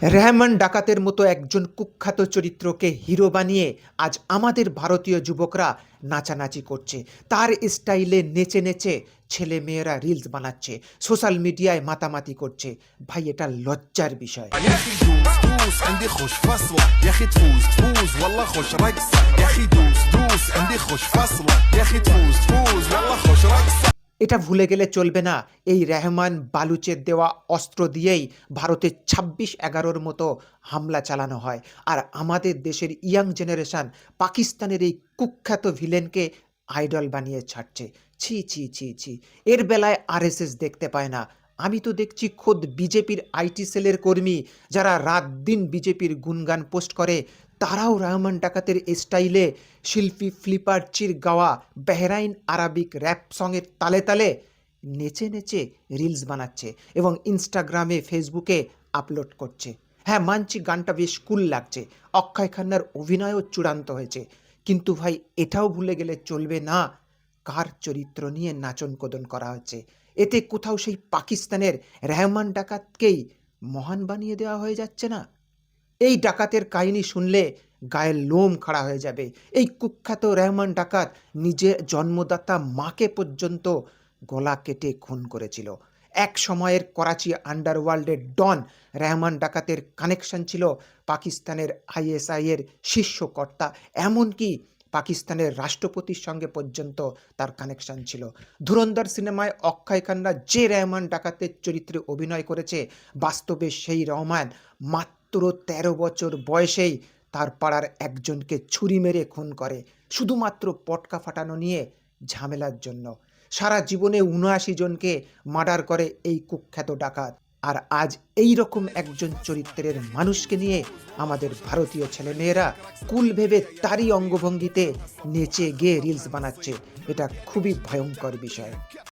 রেহমান ডাকাতের মতো একজন কুখ্যাত চরিত্রকে হিরো বানিয়ে আজ আমাদের ভারতীয় যুবকরা নাচানাচি করছে। তার স্টাইলে নেচে নেচে ছেলে মেয়েরা রিলস বানাচ্ছে, সোশ্যাল মিডিয়ায় মাতামাতি করছে। ভাই, এটা লজ্জার বিষয়। يا اخي دوس دوس عندي خوش فصلة يا اخي تفوز تفوز والله خوش رقصة يا اخي دوس دوس عندي خوش فصلة يا اخي تفوز تفوز والله خوش رقصة। এটা ভুলে গেলে চলবে না, এই রেহমান বালুচের দেওয়া অস্ত্র দিয়েই ভারতে ২৬/১১ মতো হামলা চালানো হয়। আর আমাদের দেশের ইয়াং জেনারেশন পাকিস্তানের এই কুখ্যাত ভিলেনকে আইডল বানিয়ে ছাড়ছে। ছি ছি ছি ছি, এর বেলায় আরএসএস দেখতে পায় না। আমি তো দেখছি খোদ বিজেপির আইটি সেলের কর্মী, যারা রাত দিন বিজেপির গুণগান পোস্ট করে, তারাও রহমান ডাকাতের স্টাইলে শিল্পী ফ্লিপারচির গাওয়া বেহরাইন আরাবিক র্যাপ সঙের তালে তালে নেচে নেচে রিলস বানাচ্ছে এবং ইনস্টাগ্রামে ফেসবুকে আপলোড করছে। হ্যাঁ, মানছি গানটা বেশ কুল লাগছে, অক্ষয় খান্নার অভিনয়ও চূড়ান্ত হয়েছে, কিন্তু ভাই এটাও ভুলে গেলে চলবে না কার চরিত্র নিয়ে নাচন কোদন করা হচ্ছে। এতে কোথাও সেই পাকিস্তানের রেহমান ডাকাতকেই মহান বানিয়ে দেওয়া হয়ে যাচ্ছে না? এই ডাকাতের কাহিনী শুনলে গায়ের লোম খাড়া হয়ে যাবে। এই কুখ্যাত রেহমান ডাকাত নিজের জন্মদাতা মাকে পর্যন্ত গলা কেটে খুন করেছিল। এক সময়ের করাচি আন্ডারওয়ার্ল্ডের ডন রেহমান ডাকাতের কানেকশন ছিল পাকিস্তানের আইএসআইয়ের শীর্ষ কর্তা, এমনকি পাকিস্তানের রাষ্ট্রপতির সঙ্গে পর্যন্ত তার কানেকশন ছিল। ধুরন্ধর সিনেমায় অক্ষয় খান্না যে রেহমান ডাকাতের চরিত্রে অভিনয় করেছে, বাস্তবে সেই রহমান মাত্র ১৩ বছর বয়সেই তার পাড়ার একজনকে ছুরি মেরে খুন করে, শুধুমাত্র পটকা ফাটানো নিয়ে ঝামেলার জন্য। সারা জীবনে ৭৯ জনকে মার্ডার করে এই কুখ্যাত ডাকাত। আর আজ এই রকম একজন চরিত্রের মানুষকে নিয়ে আমাদের ভারতীয় ছেলেমেয়েরা কুল ভেবে তারই অঙ্গভঙ্গিতে নেচে গেয়ে রিলস বানাচ্ছে। এটা খুবই ভয়ঙ্কর বিষয়।